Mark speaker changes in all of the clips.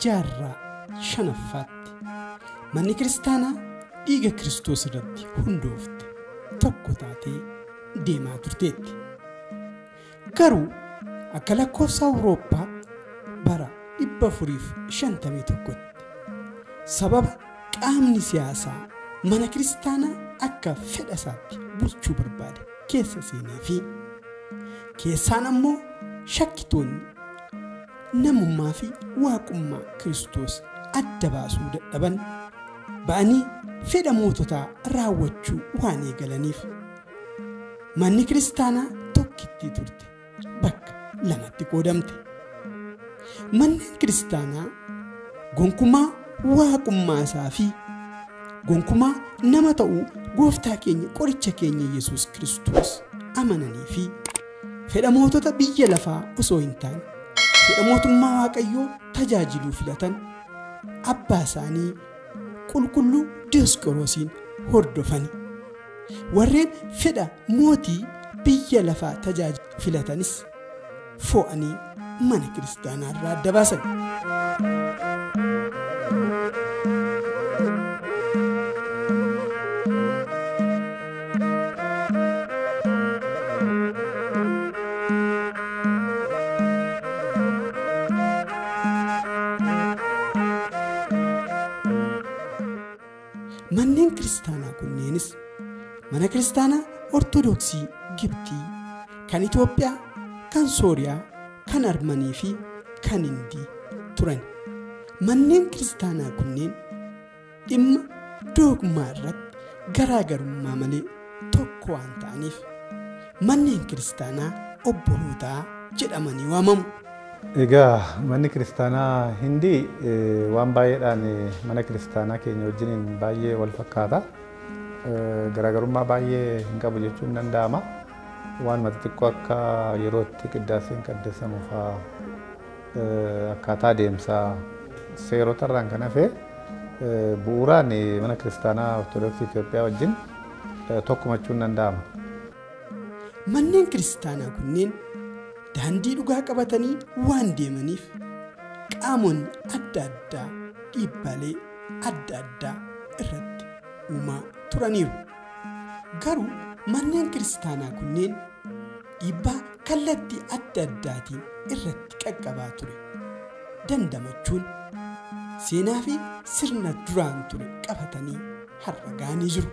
Speaker 1: jaarraa shanaffaatti manni kiristaanaa dhiiga Kiristoos irratti hundoofte tokko taatee deemaa turteetti. Garuu akka lakkoofsa Awurooppaa bara 451tti sababa qaamni siyaasaa mana kiristaanaa akka fedha isaatti bulchuu barbaade keessa seenee fi keessaan ammoo shakkitoonni namummaa fi waaqummaa Kiristoos adda baasuu dadhaban ba'anii fedha moototaa raawwachuu waan eegalaniif manni kiristaanaa tokkittii turte bakka lamatti qoodamte. Manneen kiristaanaa gonkumaa waaqummaa isaa fi gonkumaa nama ta'uu gooftaa keenya qoricha keenya Yesuus Kiristoos amananii fi fedha mootota biyya lafaa osoo hin taane fedha mootummaa Waaqayyoo tajaajiluu filatan abbaa isaanii qulqulluu Diyoosqoroosiin hordofani. Warreen fedha mootii biyya lafaa tajaajilu filatanis fo'anii mana kiristaanaa irraa adda baasan. Manneen kiristaanaa kunneenis mana kiristaanaa Ortodoksii Gibxii, kan Itoophiyaa, kan Sooriyaa, kan Armanii fi kan Hindii turan. Manneen kiristaanaa kunneen dhimma doogmaa irratti garaagarummaa malee tokko waan ta'aniif manneen kiristaanaa obbolootaa jedhamanii waamamu.
Speaker 2: Egaa manni kiristaanaa Hindii waan baay'eedhaan mana kiristaanaa keenya wajjin baay'ee wal fakkaata. Garaagarummaa baay'ee hin qabu jechuun danda'ama. Waan xixiqqoo akka yerootti qiddaaseen qaddeessamu fa'aa akkaataa deemsaa seerota irraan kan hafe bu'uuraan mana kiristaanaa Ortodoksii Itoophiyaa wajjin tokkumachuun danda'ama.
Speaker 1: Manneen kiristaanaa kunneen daandii dhugaa qabatanii waan deemaniif qaamonni adda addaa dhiibbaalee adda addaa irratti uumaa turaniiru. Garuu manneen kiristaanaa kunneen dhiibbaa kallattii adda addaatiin irratti qaqqabaa ture dandamachuun seenaa fi sirna duraan ture qabatanii har'a ga'anii jiru.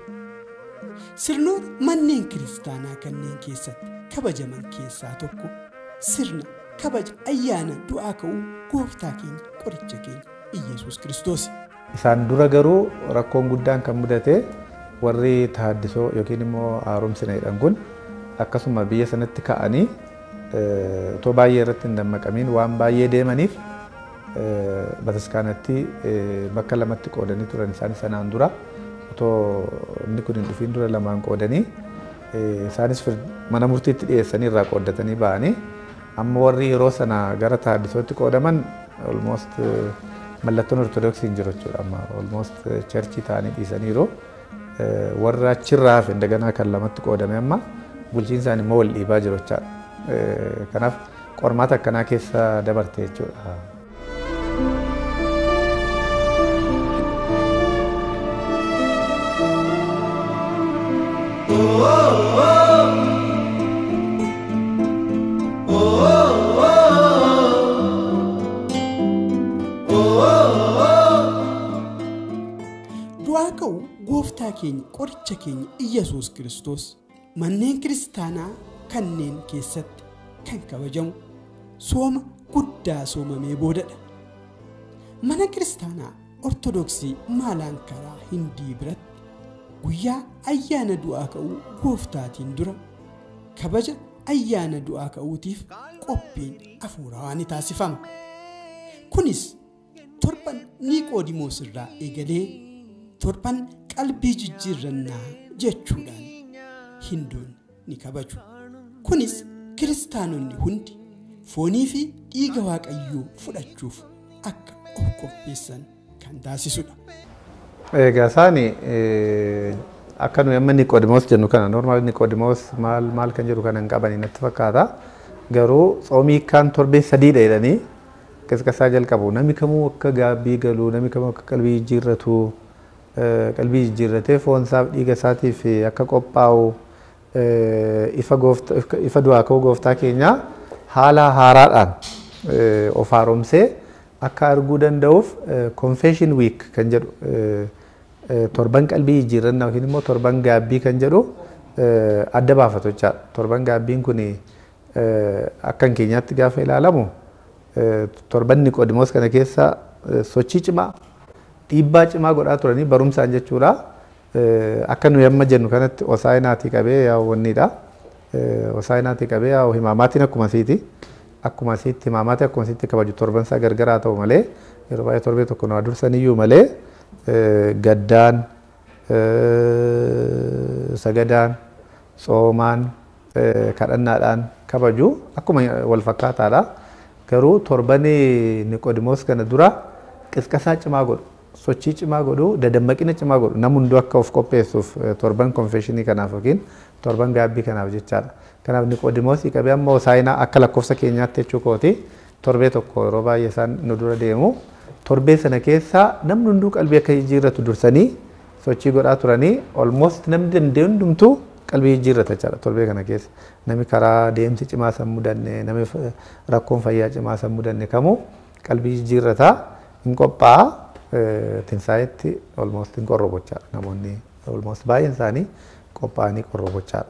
Speaker 1: Sirnoota manneen kiristaanaa kanneen keessatti kabajaman keessaa tokko sirna kabaja ayyaana du'aa ka'uu gooftaa keenya qoricha keenya Iyesuus Kiristoos.
Speaker 2: Isaan dura garuu rakkoon guddaan kan mudate warri taaddisoo yookiin immoo haaromsina jedhan kun akkasuma biyya sanatti ka'anii otoo baay'ee irratti hin dammaqamiin waan baay'ee deemaniif bataskaanatti bakka lamatti qoodanii turan. Isaanis sanaan dura otoo inni kun hin dhufiin dura lamaan qoodanii isaanis mana murtiitti dhiyeessanii irraa qooddatanii ba'anii amma warri yeroo sana gara taaddisootti qoodaman almost mallattoon ortodoksii hin jiru jechuudha. Amma almost cherchii ta'anii dhiisaniiru. Warra achirraa hafe daganaa kan lamatti qoodame amma bulchiinsaan immoo wal dhiibaa jiru jechaadha. Kanaaf qormaata akkanaa keessa dabarte jechuudha.
Speaker 1: Du'aa ka'uu gooftaa keenya qoricha keenya Iyesuus Kiristoos manneen kiristaanaa kanneen keessatti kan kabajamu sooma guddaa soomamee boodadha. Mana kiristaanaa Ortodoksii Maalaankaraa Hindii biratti guyyaa ayyaana du'aa ka'uu gooftaatiin dura kabaja ayyaana du'aa ka'uutiif qophiin hafuurawaa ni taasifama. Kunis torban Niqoodimoos irraa eegalee torban qalbii jijjiirrannaa jechuudhaan Hindoonni ni kabaju. Kunis kiristaanonni hundi foonii fi dhiiga Waaqayyoo fudhachuuf akka of qopheessan kan taasisudha.
Speaker 2: Egaa isaani akka nuyi amma Niqoodimoos jennu kana normaal Niqoodimoos maal kan jedhu kana hin qabanii natti fakkaata. Garuu xoomii kan torbee 3 jedhanii qisqasaa jalqabu namni kamuu akka gaabbii galuu namni kamuu akka qalbii jijjiirratu qalbii jijjiirratee foon isaaf dhiiga isaatiif akka qophaa'u ifa du'aa ka'uu gooftaa keenya haala haaraadhaan of haaromsee akka arguu danda'uuf confession week kan jedhu torban qalbii jijjiirrannaa yookiin immoo torban gaabbii kan jedhu adda baafatu jechaadha. Torban gaabbiin kun akka keenyaatti gaafa ilaalamu torban Niqoodimoos kana keessa sochii cimaa dhiibbaa cimaa godhaa turanii barumsaan jechuudha. Akka nuyi amma jennu kanatti Hosaa'inaatii qabee yaawwanniidha. Hosaa'inaatii qabee yaa'u himaamaatiin akkuma asiiti. Akkuma asitti himaamaatii akkuma asitti kabaju torban isaa gargaraa ta'u malee yeroo baay'ee torbee tokko nama dursaniyyuu malee gaddaan sagadaan soomaan kadhannaadhaan kabaju akkuma wal fakkaataadha. Garuu torban Niqoodimoos kana dura qisqasaa cimaa godhu sochii cimaa godhu dadammaqina cimaa godhu namni hunduu akka of qopheessuuf torban konfeshinii kanaaf yookiin torban gaabbii kanaaf jechaadha. Kanaaf Niqoodimoosii qabee amma Hosaa'inaa akka lakkoofsa keenyaatti jechuu kooti torbee tokko yeroo baay'ee isaan nu dura deemu torbee sana keessa namni hunduu qalbii akka jijjiirratu dursanii sochii godhaa turanii almost namni danda'e hundumtuu qalbii jijjiirrata jechaadha torbee kana keessa. Namni karaa deemsi cimaa san mudanne namni rakkoon fayyaa cimaa san mudanne kamuu qalbii jijjiirrata hin qophaa'a. Tinsaayetti almost hin qorrobochaadha namoonni almost baay'een isaanii qophaa'anii qorrobochaadha.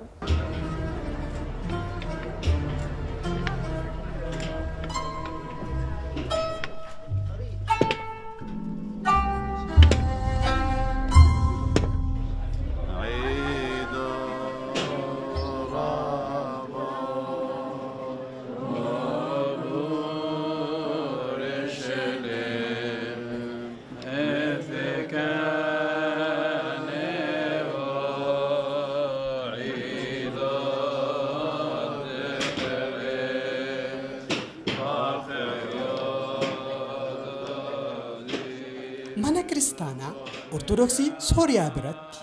Speaker 1: Mana kiristaanaa Ortodoksii Sooriyaa biratti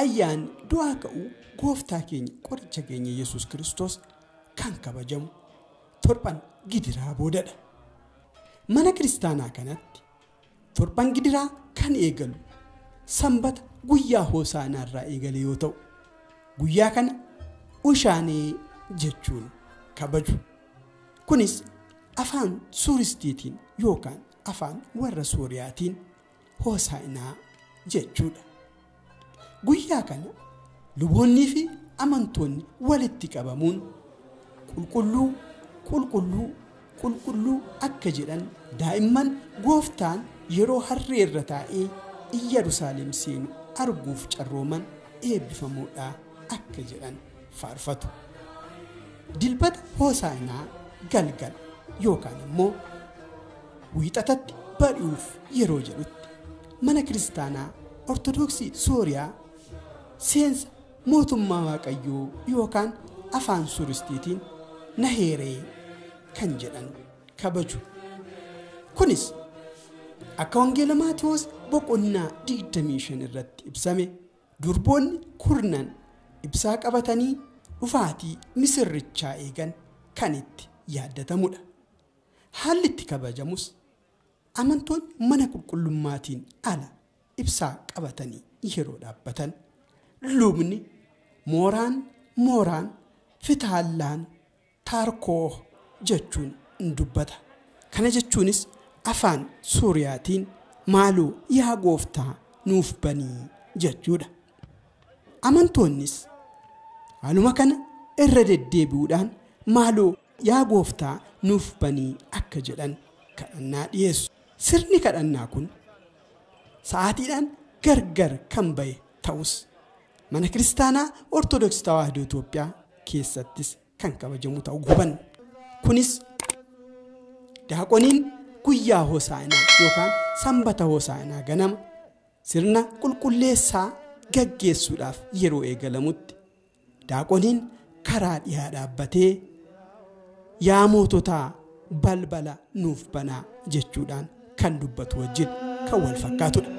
Speaker 1: ayyaan du'aa ka'uu gooftaa keenya qoricha keenya Yesuus Kiristoos kan kabajamu torban gidiraa boodadha. Mana kiristaanaa kanatti torban gidiraa kan eegalu sanbata guyyaa Hoosaanaa irraa eegale yoo ta'u guyyaa kana ushaanee jechuun kabaju. Kunis afaan Suuristiitiin yookaan afaan warra Sooriyaatiin Hosaa'inaa jechuudha. Guyyaa kana luboonnii fi amantoonni walitti qabamuun qulqulluu qulqulluu qulqulluu akka jedhan daa'imman gooftaan yeroo harree irra taa'ee Yerusaalem seenu arguuf carrooman eebbifamuudha akka jedhan faarfatu. Dilbata Hosaa'inaa galgala yookaan immoo wiixatatti bari'uuf yeroo jedhutti mana kiristaanaa Ortodoksii Sooriyaa seensa mootummaa Waaqayyoo yookaan afaan Suuristiitiin naheeree kan jedhan kabaju. Kunis akka wangeela Maatewos boqonnaa 25 irratti ibsame durboonni kurnan ibsaa qabatanii dhufaatii misirrichaa eegan kan itti yaadatamudha. Haalli itti kabajamus amantoonni mana qulqullummaatiin ala ibsaa qabatanii yeroo dhaabbatan lubni mooraan fitaallaan taarkoo jechuun dubbata. Kana jechuunis afaan Suuriyaatiin maaloo yaa gooftaa nuuf banii jechuudha. Amantoonnis haaluma kana irra deddeebi'uudhaan maaloo yaa gooftaa nuuf banii akka jedhan kadhannaa dhiyeessu. Sirni kadhannaa kun sa'aatiidhaan gargar kan bahe ta'us mana kiristaanaa Ortodoksii Tawaahidoo Itoophiyaa keessattis kan kabajamu ta'uu hubanna. Kunis daaqoniin guyyaa Hosaa'inaa yookaan sanbata Hosaa'inaa ganama sirna qulqulleessaa gaggeessuudhaaf yeroo eegalamutti daaqoniin karaa dhiyaa dhaabbatee yaa moototaa balbala nuuf banaa jechuudhaan kan dubbatu wajjin kan wal fakkaatudha.